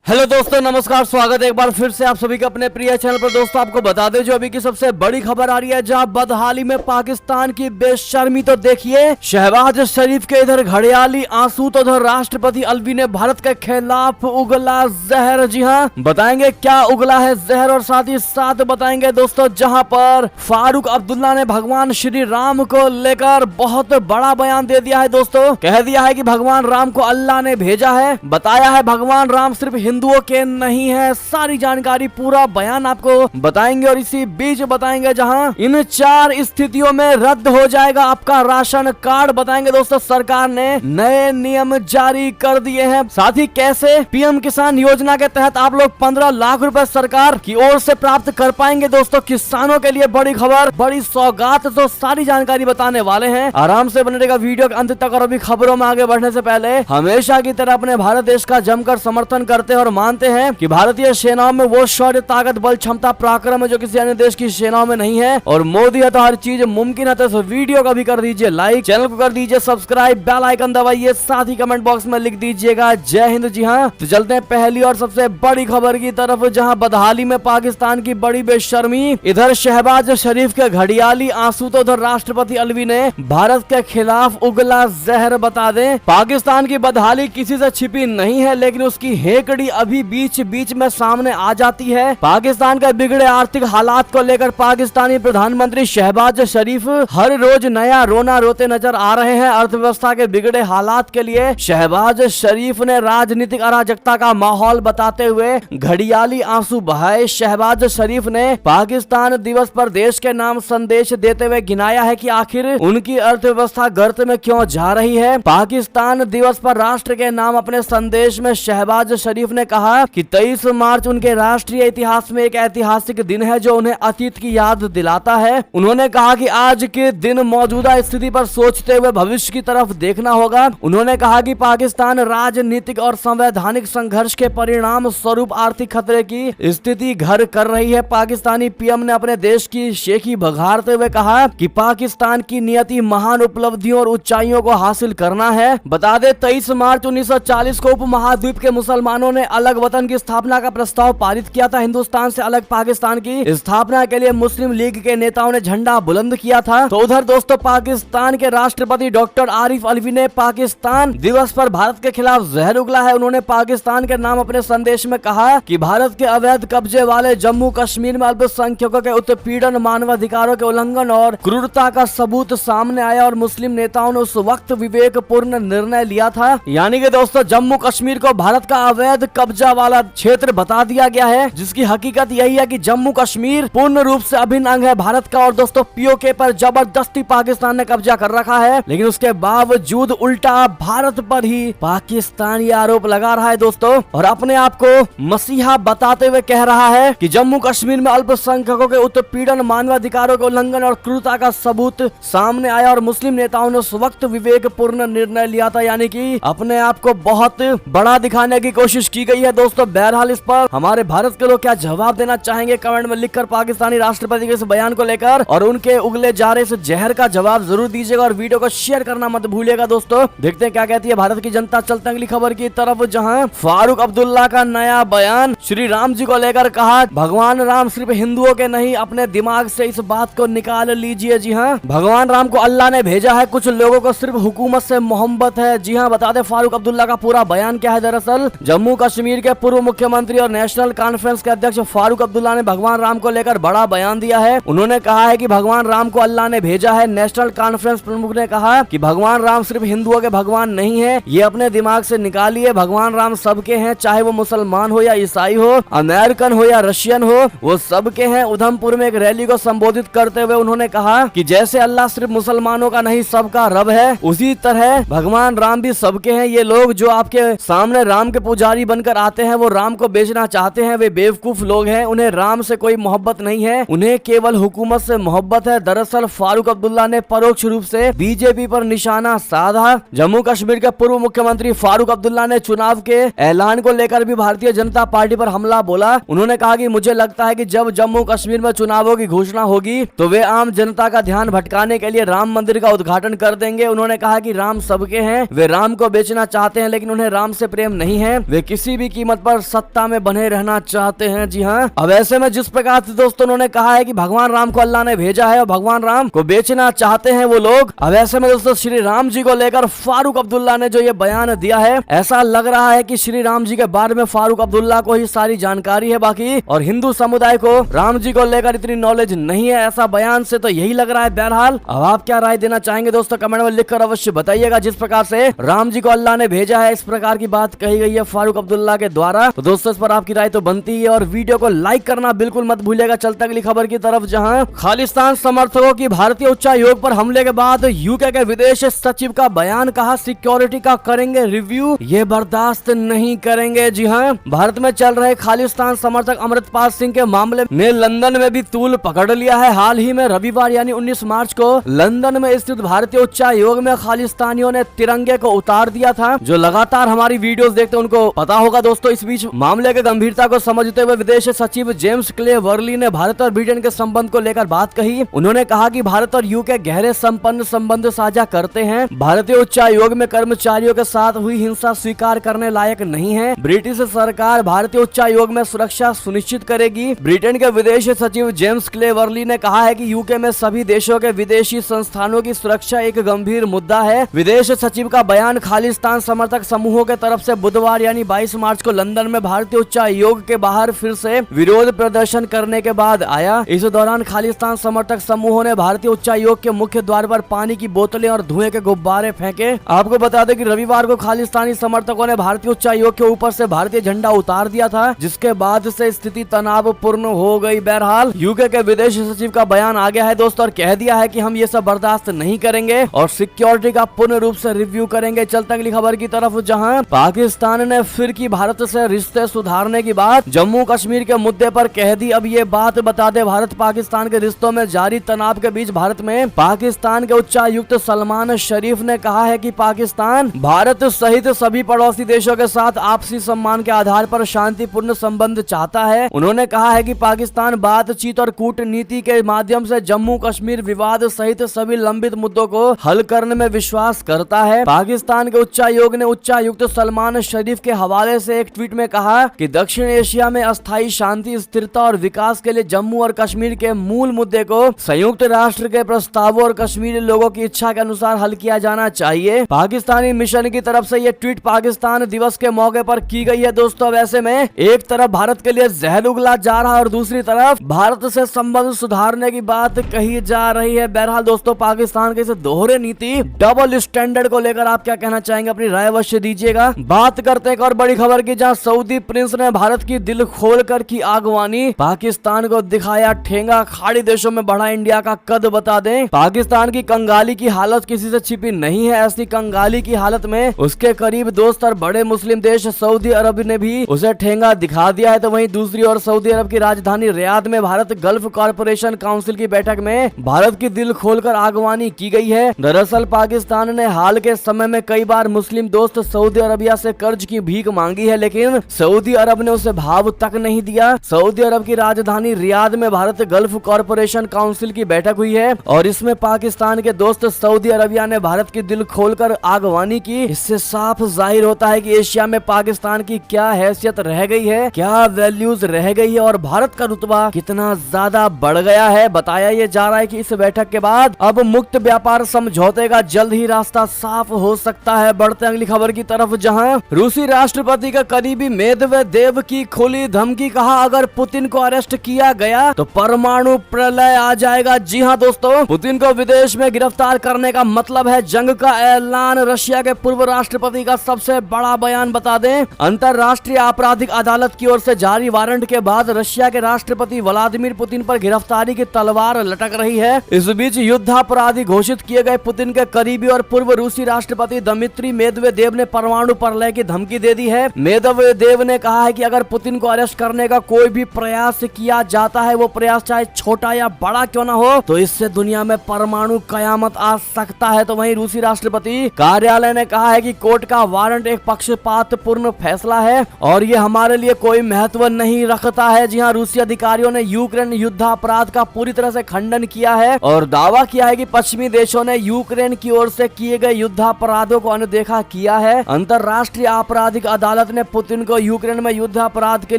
Hello दोस्तों, नमस्कार। स्वागत है एक बार फिर से आप सभी के अपने प्रिय चैनल पर। दोस्तों आपको बता दें जो अभी की सबसे बड़ी खबर आ रही है, जहां बदहाली में पाकिस्तान की बेशर्मी तो देखिए। शहबाज शरीफ के इधर घड़ियाली आंसू तो उधर राष्ट्रपति अलवी ने भारत के खिलाफ उगला जहर। जी हाँ, बताएंगे क्या उगला है जहर, और साथ ही साथ बताएंगे दोस्तों जहां पर फारूक अब्दुल्ला ने भगवान श्री राम को लेकर बहुत बड़ा बयान दे दिया है। दोस्तों कह दिया है कि भगवान राम को अल्लाह ने भेजा है। बताया है भगवान राम सिर्फ हिंदुओं के नहीं है। सारी जानकारी पूरा बयान आपको बताएंगे, और इसी बीच बताएंगे जहां इन 4 स्थितियों में रद्द हो जाएगा आपका राशन कार्ड। बताएंगे दोस्तों सरकार ने नए नियम जारी कर दिए हैं। साथ ही कैसे पीएम किसान योजना के तहत आप लोग 15 लाख रुपए सरकार की ओर से प्राप्त कर पाएंगे। दोस्तों किसानों के लिए बड़ी खबर, बड़ी सौगात, तो सारी जानकारी बताने वाले हैं। आराम से बने रहेगा वीडियो के अंत तक। और अभी खबरों में आगे बढ़ने से पहले हमेशा की तरह अपने भारत देश का जमकर समर्थन करते हैं और मानते हैं कि भारतीय सेनाओं में वो शौर्य, ताकत, बल, क्षमता, पराक्रम है जो किसी अन्य देश की सेनाओं में नहीं है। और मोदी है तो हर चीज मुमकिन है। तो इस वीडियो को भी कर दीजिए लाइक, चैनल को कर दीजिए सब्सक्राइब, बेल आइकन दबाइए, साथ ही कमेंट बॉक्स में लिख दीजिएगा जय हिंद। जी हाँ, तो चलते हैं पहली और सबसे बड़ी खबर की तरफ, जहां बदहाली में पाकिस्तान की बड़ी बेशर्मी। इधर शहबाज शरीफ के घड़ियाली आंसू तो उधर राष्ट्रपति अलवी ने भारत के खिलाफ उगला जहर। बता दें पाकिस्तान की बदहाली किसी से छिपी नहीं है, लेकिन उसकी हेकड़ी अभी बीच बीच में सामने आ जाती है। पाकिस्तान के बिगड़े आर्थिक हालात को लेकर पाकिस्तानी प्रधानमंत्री शहबाज शरीफ हर रोज नया रोना रोते नजर आ रहे हैं। अर्थव्यवस्था के बिगड़े हालात के लिए शहबाज शरीफ ने राजनीतिक अराजकता का माहौल बताते हुए घड़ियाली आंसू बहाए। शहबाज शरीफ ने पाकिस्तान दिवस पर देश के नाम संदेश देते हुए गिनाया है कि आखिर उनकी अर्थव्यवस्था गर्त में क्यों जा रही है। पाकिस्तान दिवस पर राष्ट्र के नाम अपने संदेश में शहबाज शरीफ ने कहा कि 23 मार्च उनके राष्ट्रीय इतिहास में एक ऐतिहासिक दिन है जो उन्हें अतीत की याद दिलाता है। उन्होंने कहा कि आज के दिन मौजूदा स्थिति पर सोचते हुए भविष्य की तरफ देखना होगा। उन्होंने कहा कि पाकिस्तान राजनीतिक और संवैधानिक संघर्ष के परिणाम स्वरूप आर्थिक खतरे की स्थिति घर कर रही है। पाकिस्तानी पीएम ने अपने देश की शेखी बघारते हुए कहा कि पाकिस्तान की नियति महान उपलब्धियों और ऊंचाइयों को हासिल करना है। बता दें 23 मार्च 1940 को उपमहाद्वीप के मुसलमानों ने अलग वतन की स्थापना का प्रस्ताव पारित किया था। हिंदुस्तान से अलग पाकिस्तान की स्थापना के लिए मुस्लिम लीग के नेताओं ने झंडा बुलंद किया था। तो उधर दोस्तों पाकिस्तान के राष्ट्रपति डॉक्टर आरिफ अलवी ने पाकिस्तान दिवस पर भारत के खिलाफ जहर उगला है। उन्होंने पाकिस्तान के नाम अपने संदेश में कहा कि भारत के अवैध कब्जे वाले जम्मू कश्मीर में अल्पसंख्यकों के उत्पीड़न, मानवाधिकारों के उल्लंघन और क्रूरता का सबूत सामने आया और मुस्लिम नेताओं ने उस वक्त विवेकपूर्ण निर्णय लिया था। यानी कि दोस्तों जम्मू कश्मीर को भारत का अवैध कब्जा वाला क्षेत्र बता दिया गया है, जिसकी हकीकत यही है कि जम्मू कश्मीर पूर्ण रूप से अभिन्न अंग है भारत का। और दोस्तों पीओके पर जबरदस्ती पाकिस्तान ने कब्जा कर रखा है, लेकिन उसके बावजूद उल्टा भारत पर ही पाकिस्तान ये आरोप लगा रहा है दोस्तों, और अपने आप को मसीहा बताते हुए कह रहा है कि जम्मू कश्मीर में अल्पसंख्यकों के उत्पीड़न, मानवाधिकारों के उल्लंघन और क्रूरता का सबूत सामने आया और मुस्लिम नेताओं ने उस वक्त विवेकपूर्ण निर्णय लिया था। यानी कि अपने आप को बहुत बड़ा दिखाने की कोशिश की गई है दोस्तों। बहरहाल इस पर हमारे भारत के लोग क्या जवाब देना चाहेंगे कमेंट में लिखकर पाकिस्तानी राष्ट्रपति के इस बयान को लेकर, और उनके उगले जा रहे इस जहर का जवाब जरूर दीजिएगा और वीडियो को शेयर करना मत भूलिएगा दोस्तों। देखते हैं क्या कहती है भारत की जनता। चलते हैं अगली खबर की तरफ, जहां फारूक अब्दुल्ला का नया बयान। श्री राम जी को लेकर कहा भगवान राम सिर्फ हिंदुओं के नहीं, अपने दिमाग से इस बात को निकाल लीजिए। जी हाँ, भगवान राम को अल्लाह ने भेजा है, कुछ लोगों को सिर्फ हुकूमत से मोहब्बत है। जी हाँ, बता दें फारूक अब्दुल्ला का पूरा बयान क्या है। दरअसल जम्मू कश्मीर के पूर्व मुख्यमंत्री और नेशनल कॉन्फ्रेंस के अध्यक्ष फारूक अब्दुल्ला ने भगवान राम को लेकर बड़ा बयान दिया है। उन्होंने कहा है कि भगवान राम को अल्लाह ने भेजा है। नेशनल कॉन्फ्रेंस प्रमुख ने कहा कि भगवान राम सिर्फ हिंदुओं के भगवान नहीं है, ये अपने दिमाग से निकालिए। भगवान राम सबके हैं, चाहे वो मुसलमान हो या ईसाई हो, अमेरिकन हो या रशियन हो, वो सबके हैं। उधमपुर में एक रैली को संबोधित करते हुए उन्होंने कहा कि जैसे अल्लाह सिर्फ मुसलमानों का नहीं सबका रब है, उसी तरह भगवान राम भी सबके हैं। ये लोग जो आपके सामने राम के पुजारी बनकर आते हैं, वो राम को बेचना चाहते हैं, वे बेवकूफ लोग हैं। उन्हें राम से कोई मोहब्बत नहीं है, उन्हें केवल हुकूमत से मोहब्बत है। दरअसल फारूक अब्दुल्ला ने परोक्ष रूप से बीजेपी पर निशाना साधा। जम्मू कश्मीर के पूर्व मुख्यमंत्री फारूक अब्दुल्ला ने चुनाव के ऐलान को लेकर भी भारतीय जनता पार्टी पर हमला बोला। उन्होंने कहा कि मुझे लगता है कि जब जम्मू कश्मीर में चुनावों की घोषणा होगी तो वे आम जनता का ध्यान भटकाने के लिए राम मंदिर का उद्घाटन कर देंगे। उन्होंने कहा कि राम सबके हैं, वे राम को बेचना चाहते हैं, लेकिन उन्हें राम से प्रेम नहीं है। वे किसी भी कीमत पर सत्ता में बने रहना चाहते हैं। जी हाँ, अब ऐसे में जिस प्रकार से दोस्तों उन्होंने कहा है कि भगवान राम को अल्लाह ने भेजा है और भगवान राम को बेचना चाहते हैं वो लोग। अब ऐसे में दोस्तों श्री राम जी को लेकर फारूक अब्दुल्ला ने जो ये बयान दिया है, ऐसा लग रहा है कि श्री राम जी के बारे में फारूक अब्दुल्ला को ही सारी जानकारी है बाकी, और हिंदू समुदाय को राम जी को लेकर इतनी नॉलेज नहीं है। ऐसा बयान से तो यही लग रहा है। बहरहाल अब आप क्या राय देना चाहेंगे दोस्तों, कमेंट में लिखकर अवश्य बताइएगा। जिस प्रकार से राम जी को अल्लाह ने भेजा है, इस प्रकार की बात कही गई है फारूक अब्दुल्ला के द्वारा, तो दोस्तों इस पर आपकी राय तो बनती है और वीडियो को लाइक करना बिल्कुल मत भूलिएगा। चलते अगली खबर की तरफ, जहां खालिस्तान समर्थकों की भारतीय उच्चायोग पर हमले के बाद यूके के विदेश सचिव का बयान, कहा सिक्योरिटी का करेंगे रिव्यू, ये बर्दाश्त नहीं करेंगे। जी हाँ, भारत में चल रहे खालिस्तान समर्थक अमृतपाल सिंह के मामले में लंदन में भी तूल पकड़ लिया है। हाल ही में रविवार यानी 19 मार्च को लंदन में स्थित भारतीय उच्चायोग में खालिस्तानियों ने तिरंगे को उतार दिया था। जो लगातार हमारी वीडियोस देखते हैं उनको पता होगा दोस्तों। इस बीच मामले की गंभीरता को समझते हुए विदेश सचिव जेम्स क्ले वर्ली ने भारत और ब्रिटेन के संबंध को लेकर बात कही। उन्होंने कहा कि भारत और यूके गहरे संपन्न संबंध साझा करते हैं। भारतीय उच्चायोग में कर्मचारियों के साथ हुई हिंसा स्वीकार करने लायक नहीं है। ब्रिटिश सरकार भारतीय उच्चायोग में सुरक्षा सुनिश्चित करेगी। ब्रिटेन के विदेश सचिव जेम्स क्ले वर्ली ने कहा है कि यूके में सभी देशों के विदेशी संस्थानों की सुरक्षा एक गंभीर मुद्दा है। विदेश सचिव का बयान खालिस्तान समर्थक समूहों के तरफ से बुधवार यानी 22 मार्च को लंदन में भारतीय उच्चायोग के बाहर फिर से विरोध प्रदर्शन करने के बाद आया। इस दौरान खालिस्तान समर्थक समूहों ने भारतीय उच्चायोग के मुख्य द्वार पर पानी की बोतलें और धुएं के गुब्बारे फेंके। आपको बता दें कि रविवार को खालिस्तानी समर्थकों ने भारतीय उच्चायोग के ऊपर से भारतीय झंडा उतार दिया था, जिसके बाद से स्थिति तनावपूर्ण हो गई। बहरहाल यूके के विदेश सचिव का बयान आ गया है दोस्तों और कह दिया है कि हम ये सब बर्दाश्त नहीं करेंगे और सिक्योरिटी का पूर्ण रूप से रिव्यू करेंगे। चलते अगली खबर की तरफ, जहां पाकिस्तान ने फिर की भारत से रिश्ते सुधारने की बात जम्मू कश्मीर के मुद्दे पर कह दी। अब ये बात बता दे, भारत पाकिस्तान के रिश्तों में जारी तनाव के बीच भारत में पाकिस्तान के उच्चायुक्त सलमान शरीफ ने कहा है कि पाकिस्तान भारत सहित सभी पड़ोसी देशों के साथ आपसी सम्मान के आधार पर शांतिपूर्ण संबंध चाहता है। उन्होंने कहा है कि पाकिस्तान बातचीत और कूटनीति के माध्यम से जम्मू कश्मीर विवाद सहित सभी लंबित मुद्दों को हल करने में विश्वास करता है। पाकिस्तान के उच्चायोग ने उच्चायुक्त सलमान शरीफ के हवाले से एक ट्वीट में कहा कि दक्षिण एशिया में अस्थायी शांति, स्थिरता और विकास के लिए जम्मू और कश्मीर के मूल मुद्दे को संयुक्त राष्ट्र के प्रस्तावों और कश्मीरी लोगों की इच्छा के अनुसार हल किया जाना चाहिए। पाकिस्तानी मिशन की तरफ से ये ट्वीट पाकिस्तान दिवस के मौके पर की गई है दोस्तों। वैसे में एक तरफ भारत के लिए जहर उगला जा रहा है और दूसरी तरफ भारत से संबंध सुधारने की बात कही जा रही है। बहरहाल दोस्तों, पाकिस्तान के इस दोहरे नीति, डबल स्टैंडर्ड को लेकर आप क्या कहना चाहेंगे, अपनी राय अवश्य दीजिएगा। बात करते हैं एक और बड़ी खबर की, जहां सऊदी प्रिंस ने भारत की दिल खोलकर की आगवानी, पाकिस्तान को दिखाया ठेंगा, खाड़ी देशों में बढ़ा इंडिया का कद। बता दें, पाकिस्तान की कंगाली की हालत किसी से छिपी नहीं है। ऐसी कंगाली की हालत में उसके करीब दोस्त और बड़े मुस्लिम देश सऊदी अरब ने भी उसे ठेंगा दिखा दिया है। तो वहीं दूसरी ओर सऊदी अरब की राजधानी रियाद में भारत गल्फ कॉरपोरेशन काउंसिल की बैठक में भारत की दिल खोलकर आगवानी की गई है। दरअसल पाकिस्तान ने हाल के समय में कई बार मुस्लिम दोस्त सऊदी अरबिया से कर्ज की भीख मांगी है, लेकिन सऊदी अरब ने उसे भाव तक नहीं दिया। सऊदी अरब की राजधानी रियाद में भारत गल्फ कॉरपोरेशन काउंसिल की बैठक हुई है और इसमें पाकिस्तान के दोस्त सऊदी अरबिया ने भारत की दिल खोलकर आगवानी की। इससे साफ जाहिर होता है कि एशिया में पाकिस्तान की क्या हैसियत रह गई है, क्या वैल्यूज रह गई है और भारत का रुतबा कितना ज्यादा बढ़ गया है। बताया ये जा रहा है कि इस बैठक के बाद अब मुक्त व्यापार समझौते का जल्द ही रास्ता साफ हो सकता है। बढ़ते अगली खबर की तरफ, जहां रूसी राष्ट्रपति का करीबी मेदवेदेव की खुली धमकी, कहा अगर पुतिन को अरेस्ट किया गया तो परमाणु प्रलय आ जाएगा। जी हां दोस्तों, पुतिन को विदेश में गिरफ्तार करने का मतलब है जंग का ऐलान। रशिया के पूर्व राष्ट्रपति का सबसे बड़ा बयान। बता दें, अंतरराष्ट्रीय आपराधिक अदालत की ओर से जारी वारंट के बाद रशिया के राष्ट्रपति व्लादिमीर पुतिन पर गिरफ्तारी की तलवार लटक रही है। इस बीच युद्धापराधी घोषित किए गए पुतिन के करीबी और पूर्व रूसी राष्ट्रपति दमित्री मेदवेदेव ने परमाणु प्रलय की धमकी दे दी है। मेदवेदेव ने कहा है कि अगर पुतिन को अरेस्ट करने का कोई भी प्रयास किया जाता है, वो प्रयास चाहे छोटा या बड़ा क्यों ना हो, तो इससे दुनिया में परमाणु कयामत आ सकता है। तो वहीं रूसी राष्ट्रपति कार्यालय ने कहा है कि कोर्ट का वारंट एक पक्षपातपूर्ण फैसला है और ये हमारे लिए कोई महत्व नहीं रखता है। जी हाँ, रूसी अधिकारियों ने यूक्रेन युद्धापराध का पूरी तरह से खंडन किया है और दावा किया है कि पश्चिमी देशों ने यूक्रेन की ओर से किए गए युद्धापराधों को अनदेखा किया है। अंतरराष्ट्रीय आपराधिक अदालत भारत ने पुतिन को यूक्रेन में युद्ध अपराध के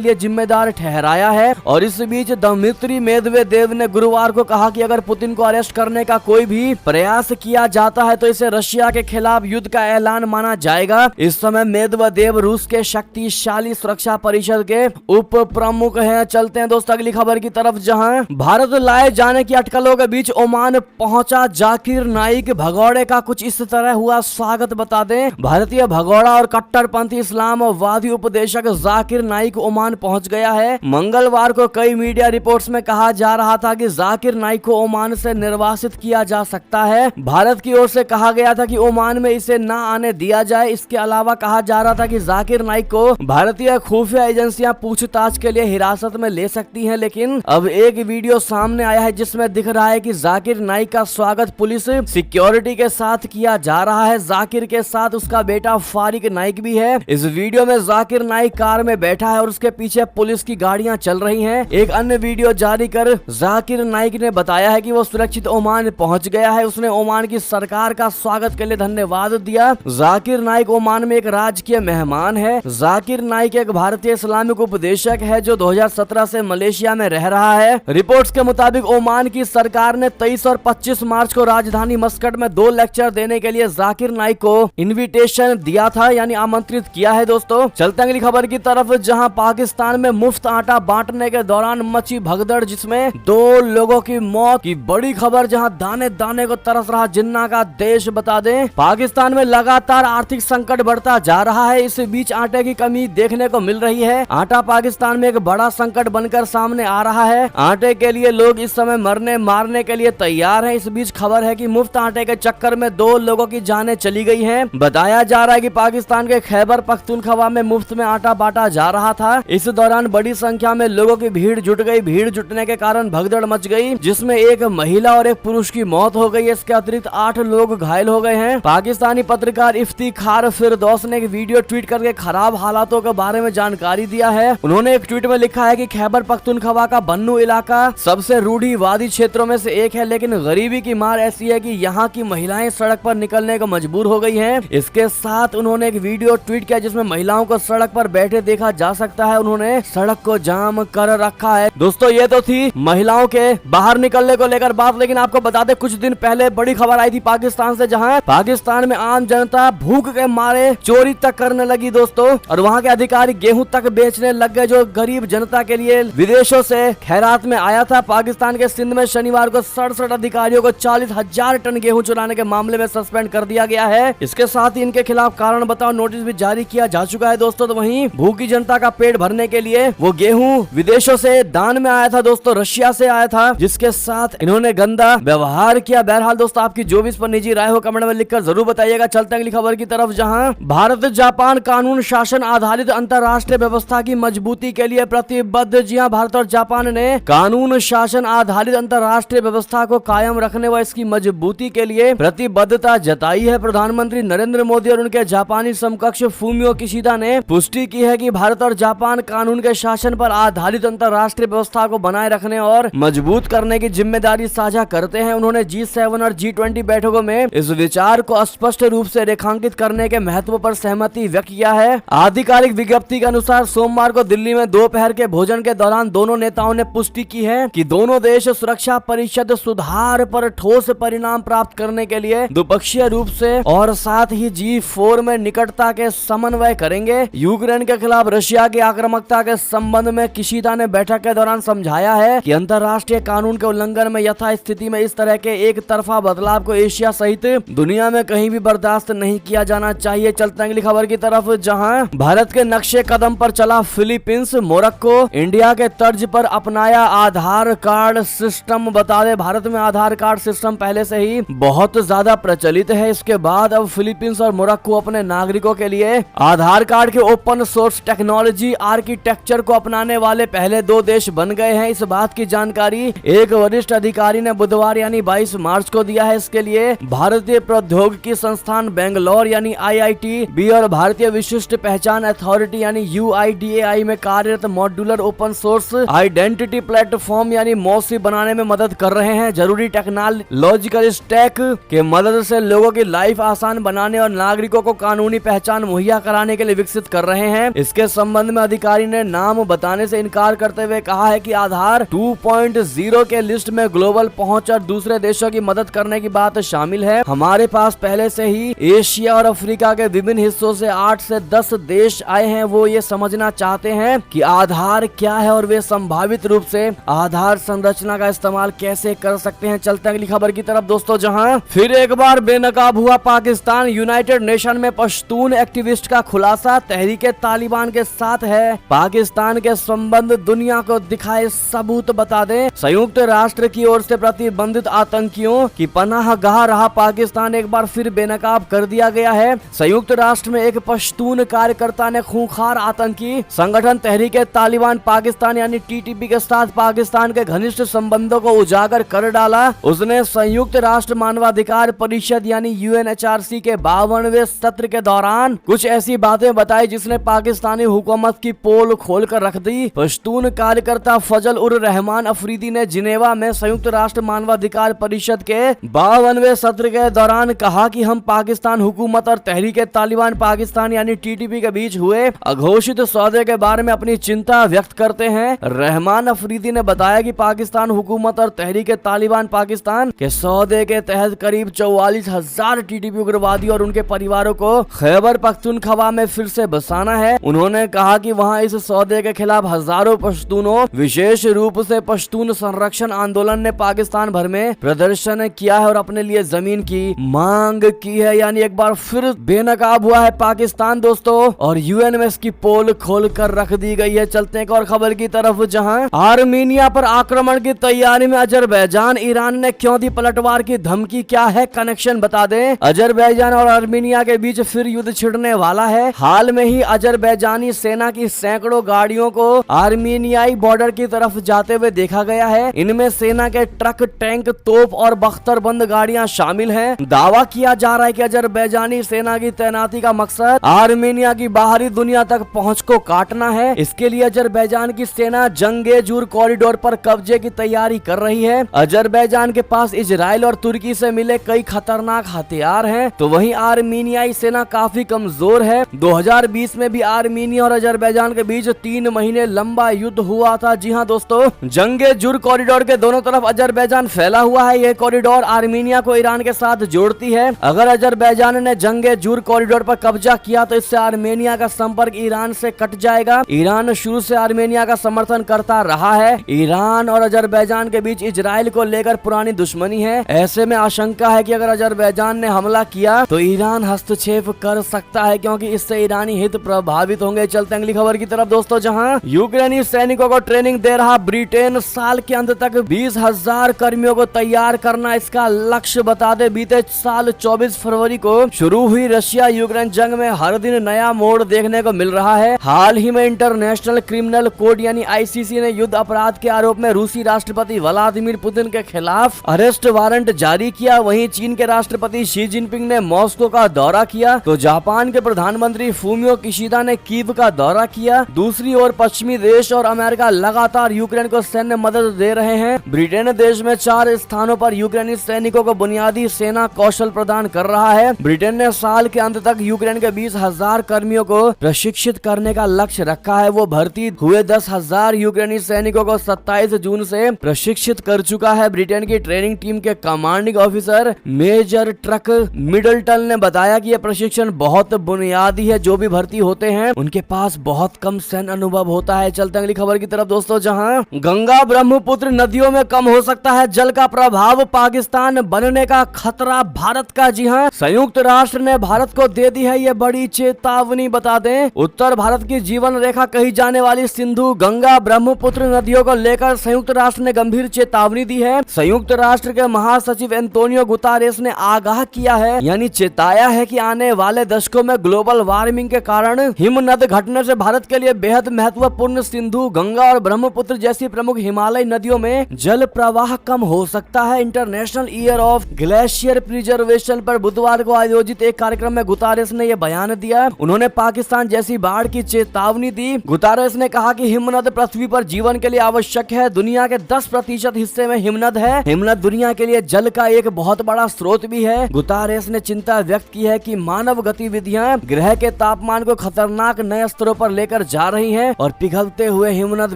लिए जिम्मेदार ठहराया है। और इस बीच दमित्री मेदवेदेव ने गुरुवार को कहा कि अगर पुतिन को अरेस्ट करने का कोई भी प्रयास किया जाता है तो इसे रशिया के खिलाफ युद्ध का ऐलान माना जाएगा। इस समय मेदवेदेव रूस के शक्तिशाली सुरक्षा परिषद के उप प्रमुख हैं। चलते हैं दोस्तों अगली खबर की तरफ, जहां भारत लाए जाने की अटकलों के बीच ओमान पहुंचा जाकिर नाइक। भगौड़े का कुछ इस तरह हुआ स्वागत। बता दें, भारतीय भगौड़ा और कट्टरपंथी इस्लामवादी उपदेशक जाकिर नाइक ओमान पहुंच गया है। मंगलवार को कई मीडिया रिपोर्ट्स में कहा जा रहा था कि जाकिर नाइक को ओमान से निर्वासित किया जा सकता है। भारत की ओर से कहा गया था कि ओमान में इसे न आने दिया जाए। इसके अलावा कहा जा रहा था कि जाकिर नाइक को भारतीय खुफिया एजेंसियां पूछताछ के लिए हिरासत में ले सकती हैं। लेकिन अब एक वीडियो सामने आया है जिसमें दिख रहा है कि जाकिर नाइक का स्वागत पुलिस सिक्योरिटी के साथ किया जा रहा है। जाकिर के साथ उसका बेटा फारिक नाइक भी है। इस वीडियो में जाकिर नाइक कार में बैठा है और उसके पीछे पुलिस की गाड़ियां चल रही हैं। एक अन्य वीडियो जारी कर जाकिर नाइक ने बताया है कि वो सुरक्षित ओमान पहुंच गया है। उसने ओमान की सरकार का स्वागत के लिए धन्यवाद दिया। जाकिर नाइक ओमान में एक राजकीय मेहमान है। जाकिर नाइक एक भारतीय इस्लामिक उपदेशक है जो 2017 से मलेशिया में रह रहा है। रिपोर्ट्स के मुताबिक ओमान की सरकार ने 23 और 25 मार्च को राजधानी मस्कट में 2 लेक्चर देने के लिए जाकिर नाइक को इनविटेशन दिया था, यानी आमंत्रित किया है। दोस्तों चलते अगली खबर की तरफ, जहां पाकिस्तान में मुफ्त आटा बांटने के दौरान मची भगदड़ जिसमें 2 लोगों की मौत की बड़ी खबर, जहां दाने दाने को तरस रहा जिन्ना का देश। बता दें, पाकिस्तान में लगातार आर्थिक संकट बढ़ता जा रहा है। इस बीच आटे की कमी देखने को मिल रही है। आटा पाकिस्तान में एक बड़ा संकट बनकर सामने आ रहा है। आटे के लिए लोग इस समय मरने मारने के लिए तैयार हैं। इस बीच खबर है कि मुफ्त आटे के चक्कर में 2 लोगों की जानें चली गई हैं। बताया जा रहा है कि पाकिस्तान के खैबर पख्तूनख्वा में मुफ्त में आटा बांटा जा रहा था। इस दौरान बड़ी संख्या में लोगों की भीड़ जुट गई। भीड़ जुटने के कारण भगदड़ मच गई जिसमें एक महिला और एक पुरुष की मौत हो गई। इसके अतिरिक्त 8 लोग घायल हो गए हैं। पाकिस्तानी पत्रकार इफ्तिखार फिरदौस ने एक वीडियो ट्वीट करके खराब हालातों के बारे में जानकारी दिया है। उन्होंने एक ट्वीट में लिखा है कि खैबर पख्तूनख्वा का बन्नू इलाका सबसे रूढ़िवादी क्षेत्रों में से एक है, लेकिन गरीबी की मार ऐसी है कि यहाँ की महिलाएं सड़क पर निकलने को मजबूर हो गई हैं। इसके साथ उन्होंने एक वीडियो ट्वीट किया जिसमें महिलाओं को सड़क पर बैठे देखा जा सकता है। उन्होंने सड़क को जाम कर रखा है। दोस्तों ये तो थी महिलाओं के बाहर निकलने को लेकर बात, लेकिन आपको बता दें कुछ दिन पहले बड़ी खबर आई थी पाकिस्तान से, जहाँ पाकिस्तान में आम जनता भूख के मारे चोरी तक करने लगी दोस्तों, और वहाँ के अधिकारी गेहूं तक बेचने लग गए जो गरीब जनता के लिए विदेशों से खैरात में आया था। पाकिस्तान के सिंध में शनिवार को 67 अधिकारियों को 40,000 टन गेहूं चुराने के मामले में सस्पेंड कर दिया गया है। इसके साथ ही इनके खिलाफ कारण बताओ नोटिस भी जारी किया जा चुका है दोस्तों। तो वहीं भूखी जनता का पेट भरने के लिए वो गेहूं विदेशों से दान में आया था दोस्तों, रशिया से आया था, जिसके साथ इन्होंने गंदा व्यवहार किया। बहरहाल दोस्तों आपकी जो भी इस पर निजी राय हो कमेंट में लिखकर जरूर बताइएगा। चलते अगली खबर की तरफ, जहां भारत जापान कानून शासन आधारित अंतर्राष्ट्रीय व्यवस्था की मजबूती के लिए प्रतिबद्ध। जी हां, भारत और जापान ने कानून शासन आधारित अंतर्राष्ट्रीय व्यवस्था को कायम रखने व इसकी मजबूती के लिए प्रतिबद्धता जताई है। प्रधानमंत्री नरेंद्र मोदी और उनके जापानी समकक्ष फूमियो किशिदा ने पुष्टि की है कि भारत और जापान कानून के शासन पर आधारित अंतर्राष्ट्रीय व्यवस्था को बनाए रखने और मजबूत करने की जिम्मेदारी साझा करते हैं। उन्होंने G7 और G20 बैठकों में इस विचार को स्पष्ट रूप से रेखांकित करने के महत्व पर सहमति व्यक्त किया है। आधिकारिक विज्ञप्ति के अनुसार सोमवार को दिल्ली में दोपहर के भोजन के दौरान दोनों नेताओं ने पुष्टि की है कि दोनों देश सुरक्षा परिषद सुधार पर ठोस परिणाम प्राप्त करने के लिए द्विपक्षीय रूप से और साथ ही G4 में निकटता के समन्वय करेंगे। यूक्रेन के खिलाफ रशिया की आक्रामकता के संबंध में किशिदा ने बैठक के दौरान समझाया है कि अंतर्राष्ट्रीय कानून के उल्लंघन में यथास्थिति में इस तरह के एक तरफा बदलाव को एशिया सहित दुनिया में कहीं भी बर्दाश्त नहीं किया जाना चाहिए। चलते अगली खबर की तरफ, जहां भारत के नक्शे कदम पर चला फिलीपींस, मोरक्को इंडिया के तर्ज पर अपनाया आधार कार्ड सिस्टम। बता दें भारत में आधार कार्ड सिस्टम पहले से ही बहुत ज्यादा प्रचलित है। इसके बाद अब फिलीपींस और मोरक्को अपने नागरिकों के लिए आधार कार्ड के ओपन सोर्स टेक्नोलॉजी आर्किटेक्चर को अपनाने वाले पहले 2 देश बन गए हैं। इस बात की जानकारी एक वरिष्ठ अधिकारी ने बुधवार यानी 22 मार्च को दिया है। इसके लिए भारतीय प्रौद्योगिकी संस्थान बेंगलोर यानी IITB और भारतीय विशिष्ट पहचान अथॉरिटी यानी UIDAI में कार्यरत modular open source identity platform यानी MOSI बनाने में मदद कर रहे हैं। जरूरी टेक्नोलॉजिकल स्टैक के मदद से लोगों की लाइफ आसान बनाने और नागरिकों को कानूनी पहचान मुहैया कराने के लिए लिए विकसित कर रहे हैं। इसके संबंध में अधिकारी ने नाम बताने से इनकार करते हुए कहा है कि आधार 2.0 के लिस्ट में ग्लोबल पहुंच और दूसरे देशों की मदद करने की बात शामिल है। हमारे पास पहले से ही एशिया और अफ्रीका के विभिन्न हिस्सों से 8 से 10 देश आए हैं। वो ये समझना चाहते हैं कि आधार क्या है और वे संभावित रूप से आधार संरचना का इस्तेमाल कैसे कर सकते हैं। चलते हैं अगली खबर की तरफ दोस्तों, जहां फिर एक बार बेनकाब हुआ पाकिस्तान। यूनाइटेड नेशन में पश्तून एक्टिविस्ट का खुलासा तहरीके तालिबान के साथ है। पाकिस्तान के संबंध दुनिया को दिखाए सबूत बता दें। संयुक्त राष्ट्र की ओर से प्रतिबंधित आतंकियों की पनाहगाह रहा पाकिस्तान एक बार फिर बेनकाब कर दिया गया है। संयुक्त राष्ट्र में एक पश्तून कार्यकर्ता ने खूंखार आतंकी संगठन तहरीके तालिबान पाकिस्तान यानी टीटीपी के साथ पाकिस्तान के घनिष्ठ संबंधों को उजागर कर डाला। उसने संयुक्त राष्ट्र मानवाधिकार परिषद यानी यूएनएचआरसी के 52वें सत्र के दौरान कुछ ऐसी बातें बताई जिसने पाकिस्तानी हुकूमत की पोल खोल कर रख दी। पश्तून कार्यकर्ता फजल उर रहमान अफरीदी ने जिनेवा में संयुक्त राष्ट्र मानवाधिकार परिषद के 52वें सत्र के दौरान कहा कि हम पाकिस्तान हुकूमत और तहरीके तालिबान पाकिस्तान यानी टीटीपी के बीच हुए अघोषित सौदे के बारे में अपनी चिंता व्यक्त करते हैं। रहमान अफरीदी ने बताया कि पाकिस्तान हुकूमत और तहरीके तालिबान पाकिस्तान के सौदे के तहत करीब 44,000 टीटीपी उग्रवादी और उनके परिवारों को खैबर पख्तूनख्वा में फिर से बसाना है। उन्होंने कहा कि वहां इस सौदे के खिलाफ हजारों पश्तूनों विशेष रूप से पश्तून संरक्षण आंदोलन ने पाकिस्तान भर में प्रदर्शन किया है और अपने लिए जमीन की मांग की है। यानी एक बार फिर बेनकाब हुआ है पाकिस्तान दोस्तों और यूएन में इसकी पोल खोल कर रख दी गई है। चलते हैं एक और खबर की तरफ, जहां आर्मीनिया पर आक्रमण की तैयारी में अजरबैजान। ईरान ने क्यों दी पलटवार की धमकी, क्या है कनेक्शन बता दें। अजरबैजान और आर्मीनिया के बीच फिर युद्ध छिड़ने वाला है। हाल में ही अजरबैजानी सेना की सैकड़ों गाड़ियों को आर्मीनियाई बॉर्डर की तरफ जाते हुए देखा गया है। इनमें सेना के ट्रक, टैंक, तोप और बख्तरबंद गाड़ियां शामिल हैं। दावा किया जा रहा है कि अजरबैजानी सेना की तैनाती का मकसद आर्मीनिया की बाहरी दुनिया तक पहुंच को काटना है। इसके लिए अजरबैजान की सेना जंगेजूर कॉरिडोर पर कब्जे की तैयारी कर रही है। अजरबैजान के पास इजराइल और तुर्की से मिले कई खतरनाक हथियार हैं, तो वहीं आर्मीनियाई सेना काफी कमजोर है। 2020 में भी आर्मीनिया और अजरबैजान के बीच 3 महीने लंबा युद्ध हुआ था। जी हां दोस्तों, जंगेजूर कॉरिडोर के दोनों तरफ अजरबैजान फैला हुआ है। यह कॉरिडोर आर्मीनिया को ईरान के साथ जोड़ती है। अगर अजरबैजान ने जंगेजूर कॉरिडोर पर कब्जा किया तो इससे आर्मेनिया का संपर्क ईरान से कट जाएगा। ईरान शुरू से आर्मेनिया का समर्थन करता रहा है। ईरान और अजरबैजान के बीच इजराइल को लेकर पुरानी दुश्मनी है। ऐसे में आशंका है कि अगर अजरबैजान ने हमला किया तो ईरान हस्तक्षेप कर सकता है, क्योंकि इससे ईरानी हित प्रभावित होंगे। चलते अगली खबर की तरफ दोस्तों, जहां यूक्रेनी सैनिकों को ट्रेनिंग दे रहा ब्रिटेन। साल के अंत तक 20,000 कर्मियों को तैयार करना इसका लक्ष्य बता दे। बीते साल 24 फरवरी को शुरू हुई रशिया यूक्रेन जंग में हर दिन नया मोड़ देखने को मिल रहा है। हाल ही में इंटरनेशनल क्रिमिनल कोर्ट यानी आईसीसी ने युद्ध अपराध के आरोप में रूसी राष्ट्रपति व्लादिमीर पुतिन के खिलाफ अरेस्ट वारंट जारी किया। वहीं चीन के राष्ट्रपति शी जिनपिंग ने मॉस्को का दौरा किया, तो जापान के प्रधानमंत्री फूमियो किशिदा ने कीव का दौरा किया। दूसरी ओर पश्चिमी देश और अमेरिका लगातार यूक्रेन को सैन्य मदद दे रहे हैं। ब्रिटेन देश में 4 स्थानों पर यूक्रेनी सैनिकों को बुनियादी सेना कौशल प्रदान कर रहा है। ब्रिटेन ने साल के अंत तक यूक्रेन के 20,000 कर्मियों को प्रशिक्षित करने का लक्ष्य रखा है। वो भर्ती हुए 10,000 यूक्रेनी सैनिकों को 27 जून से प्रशिक्षित कर चुका है। ब्रिटेन की ट्रेनिंग टीम के कमांडिंग ऑफिसर मेजर ट्रक मिडलटन ने बताया कि यह प्रशिक्षण बहुत बुनियादी है। जो भी भर्ती होते हैं उनके पास बहुत कम सैन्य अनुभव होता है। चलते अगली खबर की तरफ दोस्तों, जहां गंगा ब्रह्मपुत्र नदियों में कम हो सकता है जल का प्रभाव, पाकिस्तान बनने का खतरा भारत का। जी हां, संयुक्त राष्ट्र ने भारत को दे दी है ये बड़ी चेतावनी बता दें। उत्तर भारत की जीवन रेखा कही जाने वाली सिंधु, गंगा, ब्रह्मपुत्र नदियों को लेकर संयुक्त राष्ट्र ने गंभीर चेतावनी दी है। संयुक्त राष्ट्र के महासचिव एंटोनियो गुतारेस ने आगाह किया है, यानी चेताया है कि आने वाले दशकों में ग्लोबल वार्मिंग के कारण हिमनद घटने से भारत के लिए बेहद महत्वपूर्ण सिंधु, गंगा और ब्रह्मपुत्र जैसी प्रमुख हिमालय नदियों में जल प्रवाह कम हो सकता है। International year of glacier preservation पर बुधवार को आयोजित एक कार्यक्रम में गुतारेस ने यह बयान दिया। उन्होंने पाकिस्तान जैसी बाढ़ की चेतावनी दी। गुतारेस ने कहा कि हिमनद पृथ्वी पर जीवन के लिए आवश्यक है। दुनिया के 10% हिस्से में हिमनद है। हिमनद दुनिया के लिए जल का एक बहुत बड़ा स्रोत भी है। गुतारेस ने चिंता व्यक्त की है कि मानव गतिविधियां ग्रह के तापमान को खतरनाक नए स्तरों पर लेकर जा रही है और पिघलते हुए हिमनद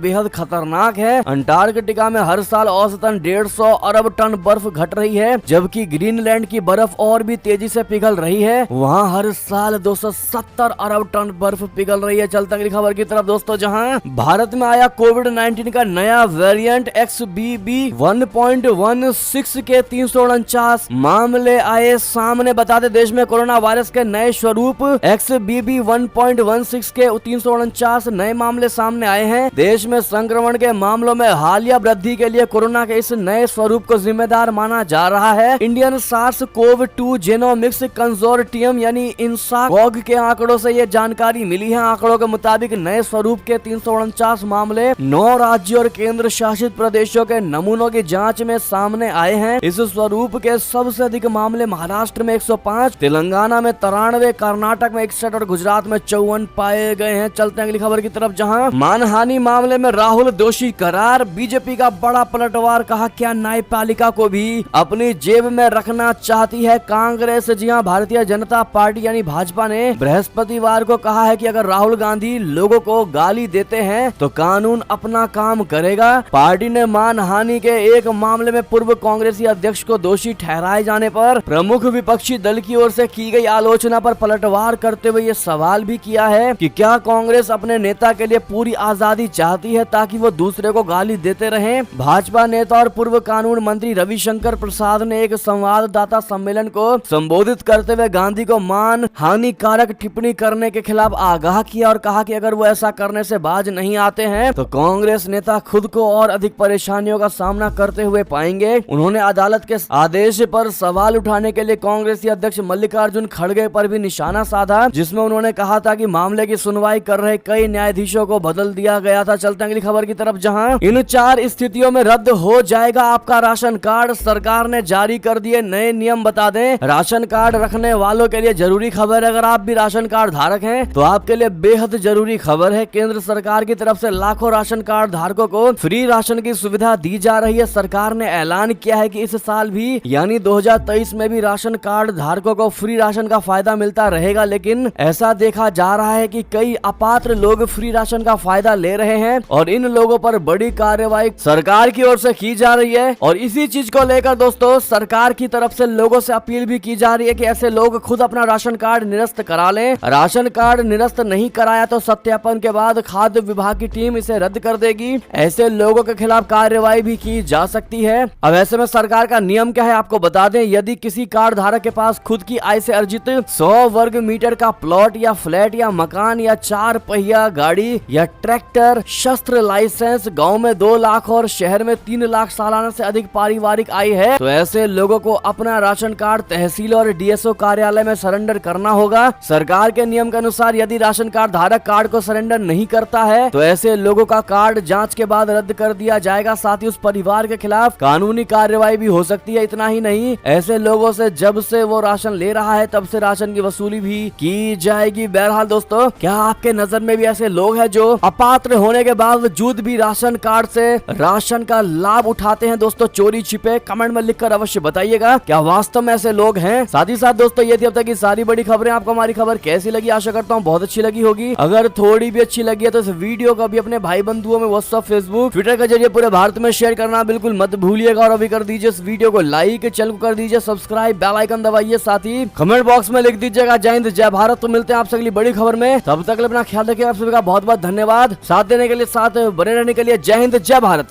बेहद खतरनाक है। अंटार्कटिका में हर साल औसतन 150 अरब टन बर्फ घट रही है, जबकि ग्रीनलैंड की बर्फ और भी तेजी से पिघल रही है। वहाँ हर साल 270 अरब टन बर्फ पिघल रही है। चलते अगली खबर की तरफ दोस्तों, जहाँ भारत में आया कोविड-19 का नया वेरिएंट XBB 1.16 के 349 मामले आए सामने। बताते देश में कोरोना वायरस के नए स्वरूप XBB 1.16 के 349 नए मामले सामने आए हैं। देश में संक्रमण के मामलों में हालिया वृद्धि के लिए कोरोना के इस नए स्वरूप को जिम्मेदार माना जा रहा है। इंडियन SARS-CoV-2 जेनोमिक्स कंसोर्टियम यानी INSACOG के आंकड़ों से ये जानकारी मिली है। आंकड़ों के मुताबिक नए स्वरूप के 349 मामले 9 राज्यों और केंद्र शासित प्रदेशों के नमूनों की जांच में सामने आए हैं। इस स्वरूप के सबसे अधिक मामले महाराष्ट्र में 105, तेलंगाना में 93, कर्नाटक में 61 और गुजरात में 54 पाए गए हैं। चलते हैं अगली खबर की तरफ, जहां मानहानि मामले में राहुल दोषी करार। बीजेपी का बड़ा पलटवार, कहा क्या न्यायपालिका को भी अपनी जेब में रखना चाहती है कांग्रेस। जी हां, भारतीय जनता पार्टी यानी भाजपा ने बृहस्पतिवार को कहा है कि अगर राहुल गांधी लोगों को गाली देते हैं तो कानून अपना काम करेगा। पार्टी ने मानहानि के एक मामले में पूर्व कांग्रेसी अध्यक्ष को दोषी ठहराए जाने पर प्रमुख विपक्षी दल की ओर से की गई आलोचना पर पलटवार करते हुए ये सवाल भी किया है कि क्या कांग्रेस अपने नेता के लिए पूरी आजादी चाहती है ताकि वो दूसरे को गाली देते रहें। भाजपा नेता और पूर्व कानून मंत्री रविशंकर प्रसाद ने एक संवाददाता सम्मेलन को संबोधित करते हुए गांधी को मान हानिकारक टिप्पणी करने के खिलाफ आगाह किया और कहा कि अगर वो ऐसा करने से बाज नहीं आते हैं तो कांग्रेस नेता खुद को और अधिक परेशानियों का सामना करते हुए पाएंगे। उन्होंने अदालत के आदेश पर सवाल उठाने के लिए कांग्रेसी अध्यक्ष मल्लिकार्जुन खड़गे पर भी निशाना साधा, जिसमें उन्होंने कहा था कि मामले की सुनवाई कर रहे कई न्यायाधीशों को बदल दिया गया था। चलते अगली खबर की तरफ, जहां इन 4 स्थितियों में रद्द हो जाएगा आपका राशन कार्ड। सरकार ने जारी कर दिए नए नियम। बता दें, राशन कार्ड रखने वालों के लिए जरूरी खबर है। अगर आप भी राशन कार्ड धारक हैं तो आपके लिए बेहद जरूरी खबर है। केंद्र सरकार की तरफ से लाखों राशन कार्ड धारकों को फ्री राशन की सुविधा दी जा रही है। सरकार ने ऐलान किया है कि इस साल भी यानी 2023 में भी राशन कार्ड धारकों को फ्री राशन का फायदा मिलता रहेगा, लेकिन ऐसा देखा जा रहा है कि कई अपात्र लोग फ्री राशन का फायदा ले रहे हैं और इन लोगों पर बड़ी कार्रवाई सरकार की ओर से की जा रही है। और इसी चीज को लेकर दोस्तों सरकार की तरफ से लोगों से अपील भी की जा रही है कि ऐसे लोग खुद अपना राशन कार्ड निरस्त करा लें। राशन कार्ड निरस्त नहीं कराया तो सत्यापन के बाद खाद्य विभाग की टीम इसे रद्द कर देगी। ऐसे लोगों के खिलाफ कार्रवाई भी की जा सकती है। अब ऐसे में सरकार का नियम क्या है आपको बता दें, यदि किसी कार्ड धारक के पास खुद की आय से अर्जित 100 वर्ग मीटर का प्लॉट या फ्लैट या मकान या 4 पहिया गाड़ी या ट्रैक्टर, शस्त्र लाइसेंस, गांव में 2 लाख और शहर में 3 लाख सालाना से अधिक पारिवारिक आय है तो ऐसे लोगों को अपना राशन कार्ड तहसील और DSO कार्यालय में सरेंडर करना होगा। सरकार के नियम के अनुसार यदि राशन कार्ड धारक कार्ड को सरेंडर नहीं करता है तो ऐसे लोगों का कार्ड जांच के बाद रद्द कर दिया जाएगा। साथ ही उस परिवार के खिलाफ कानूनी कार्रवाई भी हो सकती है। इतना ही नहीं, ऐसे लोगों से जब से वो राशन ले रहा है तब से राशन की वसूली भी की जाएगी। बहरहाल दोस्तों, क्या आपके नजर में भी ऐसे लोग हैं जो अपात्र होने के बावजूद भी राशन कार्ड से राशन का लाभ उठाते हैं? दोस्तों चोरी छिपे कमेंट में लिखकर अवश्य बताइएगा, क्या वास्तव में ऐसे लोग हैं? साथ ही साथ दोस्तों ये थी अब तक की सारी बड़ी खबरें। आपको हमारी खबर कैसी लगी? आशा करता हूँ बहुत अच्छी लगी होगी। अगर थोड़ी भी अच्छी लगी है तो इस वीडियो को भी अपने भाई बंधुओं में व्हाट्सएप, फेसबुक, ट्विटर के जरिए पूरे भारत में शेयर करना बिल्कुल मत भूलिएगा। और अभी कर दीजिए इस वीडियो को लाइक, चैनल को कर दीजिए सब्सक्राइब, बेल आइकन दबाइए। साथ ही कमेंट बॉक्स में लिख दीजिएगा जय हिंद जय भारत। तो मिलते हैं आपसे अगली बड़ी खबर में, तब तक अपना ख्याल रखिए। आप सभी का बहुत बहुत धन्यवाद साथ देने के लिए, साथ बने रहने के लिए। जय हिंद जय भारत।